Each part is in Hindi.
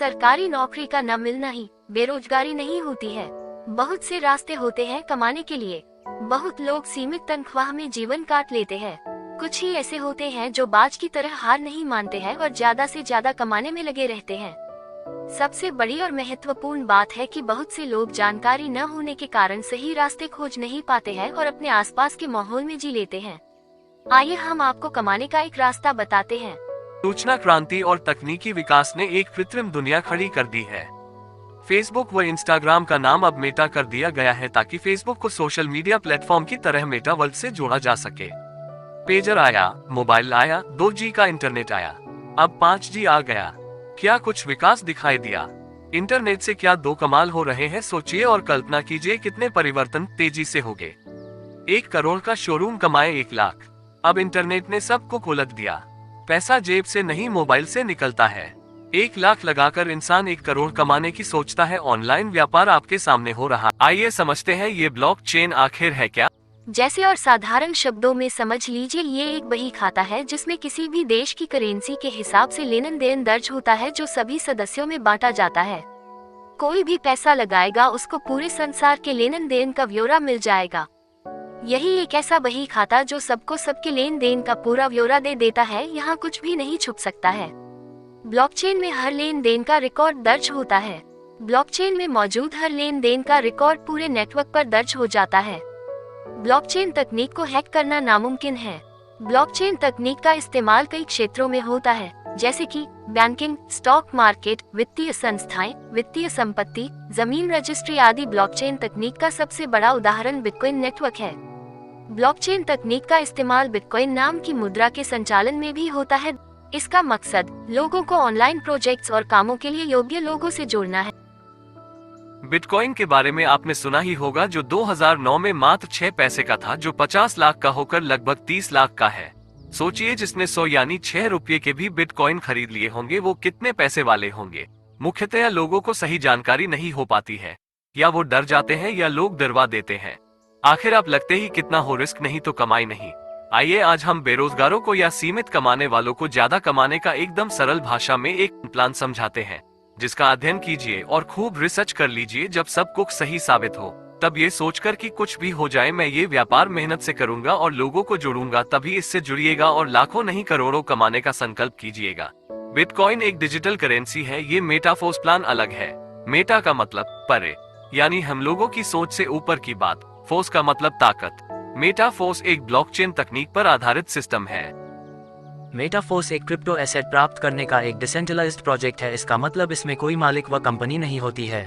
सरकारी नौकरी का न मिलना ही बेरोजगारी नहीं होती है। बहुत से रास्ते होते हैं कमाने के लिए। बहुत लोग सीमित तनख्वाह में जीवन काट लेते हैं। कुछ ही ऐसे होते हैं जो बाज की तरह हार नहीं मानते हैं और ज्यादा से ज्यादा कमाने में लगे रहते हैं। सबसे बड़ी और महत्वपूर्ण बात है कि बहुत से लोग जानकारी न होने के कारण सही रास्ते खोज नहीं पाते हैं और अपने आसपास के माहौल में जी लेते हैं। आइए हम आपको कमाने का एक रास्ता बताते हैं। सूचना क्रांति और तकनीकी विकास ने एक कृत्रिम दुनिया खड़ी कर दी है। फेसबुक व इंस्टाग्राम का नाम अब मेटा कर दिया गया है ताकि फेसबुक को सोशल मीडिया प्लेटफॉर्म की तरह मेटा वर्ल्ड से जोड़ा जा सके। पेजर आया, मोबाइल आया, 2G का इंटरनेट आया, अब 5G आ गया। क्या कुछ विकास दिखाई दिया? इंटरनेट से क्या दो कमाल हो रहे हैं, सोचिए और कल्पना कीजिए कितने परिवर्तन तेजी से हो गए। 1 करोड़ का शोरूम कमाए 1 लाख। अब इंटरनेट ने सबको उलट दिया। पैसा जेब से नहीं मोबाइल से निकलता है। 1 लाख लगाकर इंसान 1 करोड़ कमाने की सोचता है। ऑनलाइन व्यापार आपके सामने हो रहा। आइए समझते हैं ये ब्लॉकचेन आखिर है क्या। जैसे और साधारण शब्दों में समझ लीजिए, ये एक बही खाता है जिसमें किसी भी देश की करेंसी के हिसाब से लेन देन दर्ज होता है जो सभी सदस्यों में बांटा जाता है। कोई भी पैसा लगाएगा उसको पूरे संसार के लेन देन का ब्यौरा मिल जाएगा। यही एक ऐसा बही खाता जो सबको सबके लेन देन का पूरा ब्यौरा दे देता है। यहाँ कुछ भी नहीं छुप सकता है। ब्लॉकचेन में हर लेन देन का रिकॉर्ड दर्ज होता है। ब्लॉकचेन में मौजूद हर लेन देन का रिकॉर्ड पूरे नेटवर्क पर दर्ज हो जाता है। ब्लॉकचेन तकनीक को हैक करना नामुमकिन है। ब्लॉकचेन तकनीक का इस्तेमाल कई क्षेत्रों में होता है, जैसे कि बैंकिंग, स्टॉक मार्केट, वित्तीय संस्थाएं, वित्तीय संपत्ति, जमीन रजिस्ट्री आदि। ब्लॉकचेन तकनीक का सबसे बड़ा उदाहरण बिटकॉइन नेटवर्क है। ब्लॉकचेन तकनीक का इस्तेमाल बिटकॉइन नाम की मुद्रा के संचालन में भी होता है। इसका मकसद लोगों को ऑनलाइन प्रोजेक्ट्स और कामों के लिए योग्य लोगों से जोड़ना है। बिटकॉइन के बारे में आपने सुना ही होगा, जो 2009 में मात्र 6 पैसे का था, जो 50 लाख का होकर लगभग 30 लाख का है। सोचिए, जिसने 100 यानी 6 रुपये के भी बिटकॉइन खरीद लिए होंगे, वो कितने पैसे वाले होंगे। मुख्यतः लोगों को सही जानकारी नहीं हो पाती है, या वो डर जाते हैं या लोग डरवा देते हैं। आखिर आप लगते ही कितना हो, रिस्क नहीं तो कमाई नहीं। आइए आज हम बेरोजगारों को या सीमित कमाने वालों को ज्यादा कमाने का एकदम सरल भाषा में एक प्लान समझाते हैं, जिसका अध्ययन कीजिए और खूब रिसर्च कर लीजिए। जब सब कुछ सही साबित हो तब ये सोचकर कि कुछ भी हो जाए मैं ये व्यापार मेहनत से करूंगा और लोगों को जोड़ूंगा, तभी इससे जुड़िएगा और लाखों नहीं करोड़ों कमाने का संकल्प कीजिएगा। बिटकॉइन एक डिजिटल करेंसी है। ये मेटाफोर्स प्लान अलग है। मेटा का मतलब परे, यानी हम लोगों की सोच से ऊपर की बात। फोर्स का मतलब ताकत। मेटाफोर्स एक ब्लॉकचेन तकनीक पर आधारित सिस्टम है। मेटाफोर्स एक क्रिप्टो एसेट प्राप्त करने का एक डिसेंट्रलाइज्ड प्रोजेक्ट है। इसका मतलब इसमें कोई मालिक व कंपनी नहीं होती है।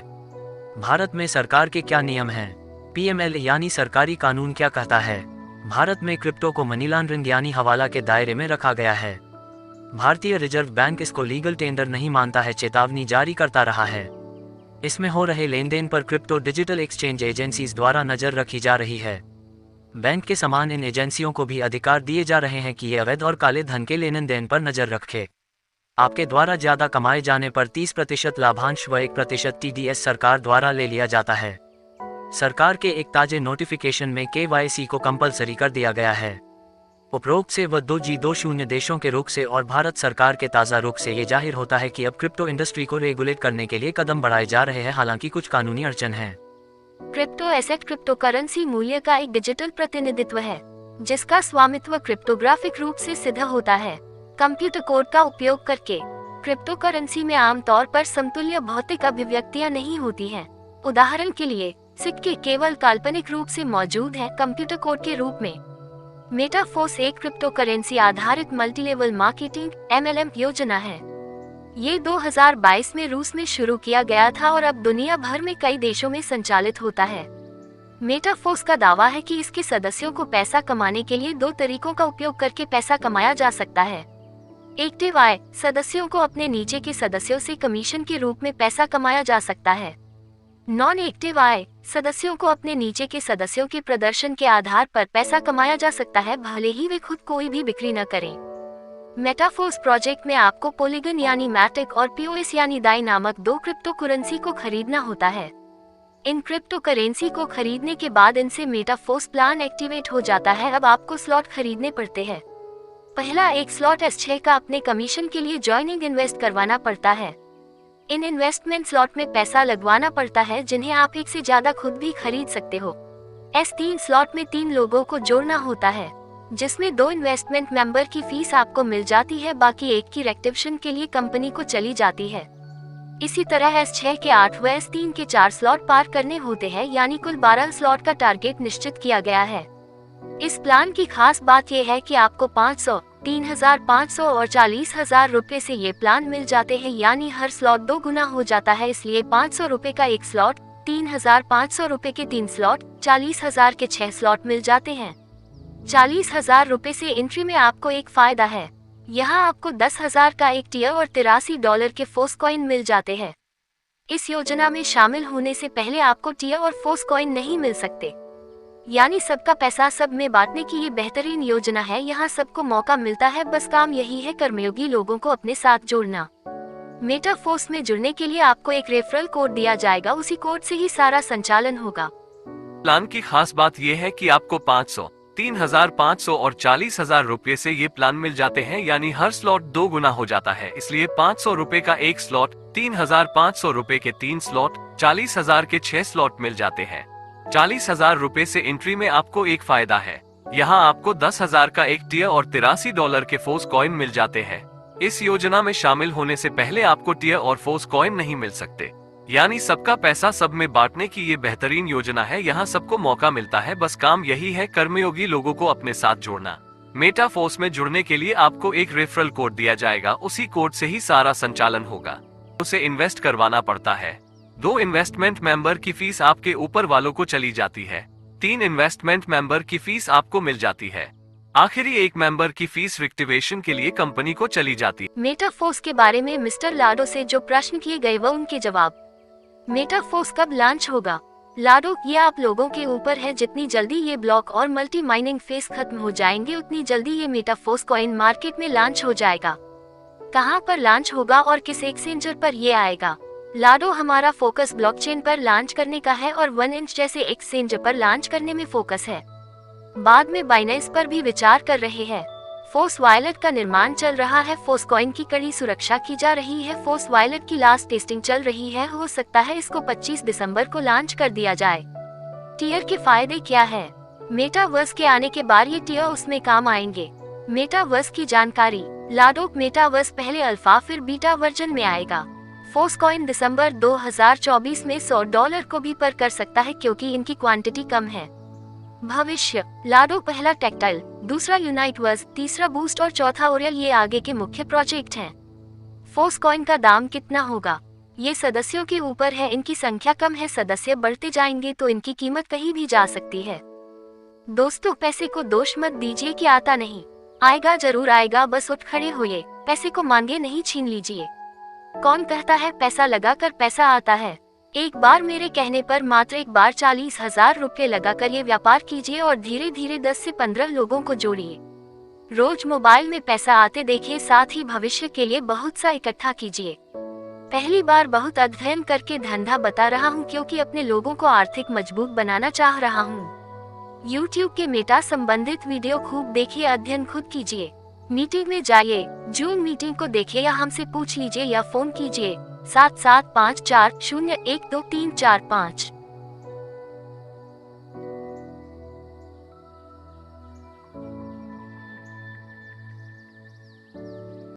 भारत में सरकार के क्या नियम हैं? PML यानी सरकारी कानून क्या कहता है? भारत में क्रिप्टो को मनी लॉन्ड्रिंग यानी हवाला के दायरे में रखा गया है। भारतीय रिजर्व बैंक इसको लीगल टेंडर नहीं मानता है, चेतावनी जारी करता रहा है। इसमें हो रहे लेन देन पर क्रिप्टो डिजिटल एक्सचेंज एजेंसीज द्वारा नजर रखी जा रही है। बैंक के समान इन एजेंसियों को भी अधिकार दिए जा रहे हैं कि ये अवैध और काले धन के लेन देन पर नजर रखे। आपके द्वारा ज्यादा कमाए जाने पर 30% लाभांश व 1% TDS सरकार द्वारा ले लिया जाता है। सरकार के एक ताजे नोटिफिकेशन में KYC को कंपलसरी कर दिया गया है। उपरोक्त से व 2G20 देशों के रुख से और भारत सरकार के ताज़ा रुख से ये जाहिर होता है कि अब क्रिप्टो इंडस्ट्री को रेगुलेट करने के लिए कदम बढ़ाए जा रहे हैं, हालांकि कुछ कानूनी अड़चन है। क्रिप्टो एसेट क्रिप्टो करेंसी मूल्य का एक डिजिटल प्रतिनिधित्व है, जिसका स्वामित्व क्रिप्टोग्राफिक रूप से सिद्ध होता है। कंप्यूटर कोड का उपयोग करके क्रिप्टो करेंसी में आमतौर पर समतुल्य भौतिक अभिव्यक्तियां नहीं होती हैं। उदाहरण के लिए सिक्के केवल काल्पनिक रूप से मौजूद हैं कंप्यूटर कोड के रूप में। मेटाफोर्स एक क्रिप्टो करेंसी आधारित मल्टीलेवल मार्केटिंग MLM योजना है। ये 2022 में रूस में शुरू किया गया था और अब दुनिया भर में कई देशों में संचालित होता है। मेटाफोर्स का दावा है कि इसके सदस्यों को पैसा कमाने के लिए 2 तरीकों का उपयोग करके पैसा कमाया जा सकता है। एक्टिव आय, सदस्यों को अपने नीचे के सदस्यों से कमीशन के रूप में पैसा कमाया जा सकता है। नॉन एक्टिव आय, सदस्यों को अपने नीचे के सदस्यों के प्रदर्शन के आधार पर पैसा कमाया जा सकता है, भले ही वे खुद कोई भी बिक्री न करें। मेटाफोर्स प्रोजेक्ट में आपको पोलीगन यानी मैटिक और POS यानी दाई नामक 2 क्रिप्टो करेंसी को खरीदना होता है। इन क्रिप्टो करेंसी को खरीदने के बाद इनसे मेटाफोर्स प्लान एक्टिवेट हो जाता है। अब आपको स्लॉट खरीदने पड़ते हैं। पहला एक स्लॉट S6 का अपने कमीशन के लिए ज्वाइनिंग इन्वेस्ट करवाना पड़ता है। इन इन्वेस्टमेंट स्लॉट में पैसा लगवाना पड़ता है जिन्हें आप एक से ज्यादा खुद भी खरीद सकते हो। S3 स्लॉट में 3 लोगों को जोड़ना होता है, जिसमें 2 इन्वेस्टमेंट मेंबर की फीस आपको मिल जाती है, बाकी एक की रेक्टिवेशन के लिए कंपनी को चली जाती है। इसी तरह S6 के 8 व S3 के 4 स्लॉट पार करने होते हैं, यानी कुल 12 स्लॉट का टारगेट निश्चित किया गया है। इस प्लान की खास बात यह है कि आपको 500, 3,500 और 40,000 रुपए से ये प्लान मिल जाते हैं, यानी हर स्लॉट 2 गुना हो जाता है। इसलिए 500 रुपए का एक स्लॉट, 3,500 रुपए के 3 स्लॉट, 40,000 के 6 स्लॉट मिल जाते हैं। 40,000 रुपए से एंट्री में आपको एक फायदा है, यहाँ आपको 10,000 का एक टियर और $83 के फोर्स कॉइन मिल जाते हैं। इस योजना में शामिल होने से पहले आपको टियर और फोर्स कॉइन नहीं मिल सकते, यानी सबका पैसा सब में बांटने की ये बेहतरीन योजना है। यहाँ सबको मौका मिलता है, बस काम यही है कर्मयोगी लोगों को अपने साथ जोड़ना। मेटाफोर्स में जुड़ने के लिए आपको एक रेफरल कोड दिया जाएगा, उसी कोड से ही सारा संचालन होगा। प्लान की खास बात यह है कि आपको 500, 3,500 और 40,000 रुपए से ये प्लान मिल जाते हैं, यानी हर स्लॉट 2 गुना हो जाता है। इसलिए 500 रुपए का एक स्लॉट, 3,500 रुपए के 3 स्लॉट, 40,000 के 6 स्लॉट मिल जाते हैं। 40,000 रुपए से एंट्री में आपको एक फायदा है, यहाँ आपको 10,000 का एक टियर और $83 के फोर्स कॉइन मिल जाते हैं। इस योजना में शामिल होने से पहले आपको टियर और फोर्स कॉइन नहीं मिल सकते, यानी सबका पैसा सब में बांटने की ये बेहतरीन योजना है। यहाँ सबको मौका मिलता है, बस काम यही है कर्मयोगी लोगों को अपने साथ जोड़ना। मेटाफोर्स में जुड़ने के लिए आपको एक रेफरल कोड दिया जाएगा, उसी कोड से ही सारा संचालन होगा। उसे इन्वेस्ट करवाना पड़ता है। 2 इन्वेस्टमेंट मेंबर की फीस आपके ऊपर वालों को चली जाती है। 3 इन्वेस्टमेंट मेंबर की फीस आपको मिल जाती है। आखिरी एक मेंबर की फीस रिक्टिवेशन के लिए कंपनी को चली जाती है। मेटाफोर्स के बारे में मिस्टर लाडो से जो प्रश्न किए गए वो उनके जवाब। मेटाफोर्स कब लॉन्च होगा? लाडो, ये आप लोगों के ऊपर है। जितनी जल्दी ये ब्लॉक और मल्टी माइनिंग फेस खत्म हो जाएंगे, उतनी जल्दी ये मेटाफोर्स कॉइन मार्केट में लॉन्च हो जाएगा। कहां पर लॉन्च होगा और किस एक्सचेंजर पर ये आएगा? लाडो, हमारा फोकस ब्लॉकचेन पर लॉन्च करने का है और 1inch जैसे एक्सचेंजर पर लॉन्च करने में फोकस है। बाद में बाइनेंस पर भी विचार कर रहे हैं। फोर्स वॉलेट का निर्माण चल रहा है। फोर्स कॉइन की कड़ी सुरक्षा की जा रही है। फोर्स वॉलेट की लास्ट टेस्टिंग चल रही है। हो सकता है इसको 25 दिसंबर को लॉन्च कर दिया जाए। टियर के फायदे क्या है? मेटावर्स के आने के बाद ये टियर उसमें काम आएंगे। मेटावर्स की जानकारी। लाडो, मेटावर्स पहले अल्फा फिर बीटा वर्जन में आएगा। फोर्स कॉइन दिसंबर 2024 में $100 को भी पर कर सकता है, क्योंकि इनकी क्वांटिटी कम है। भविष्य। लाडो, पहला टेक्टाइल, दूसरा यूनाइटवर्स, तीसरा बूस्ट और चौथा ओरियल ये आगे के मुख्य प्रोजेक्ट हैं। फोर्स कॉइन का दाम कितना होगा? ये सदस्यों के ऊपर है। इनकी संख्या कम है, सदस्य बढ़ते जाएंगे तो इनकी कीमत कहीं भी जा सकती है। दोस्तों, पैसे को दोष मत दीजिए कि आता नहीं, आएगा जरूर आएगा, बस उठ खड़े होइए। पैसे को मांगे नहीं, छीन लीजिए। कौन कहता है पैसा लगाकर पैसा आता है? एक बार मेरे कहने पर मात्र एक बार 40,000 रुपए लगाकर ये व्यापार कीजिए और धीरे धीरे 10 से 15 लोगों को जोड़िए। रोज मोबाइल में पैसा आते देखिए, साथ ही भविष्य के लिए बहुत सा इकट्ठा कीजिए। पहली बार बहुत अध्ययन करके धंधा बता रहा हूँ, क्योंकि अपने लोगों को आर्थिक मजबूत बनाना चाह रहा हूँ। YouTube के मेटा संबंधित वीडियो खूब देखिए, अध्ययन खुद कीजिए। मीटिंग में जाइए, जूम मीटिंग को देखिए या हमसे पूछ लीजिए या फोन कीजिए 7754012345।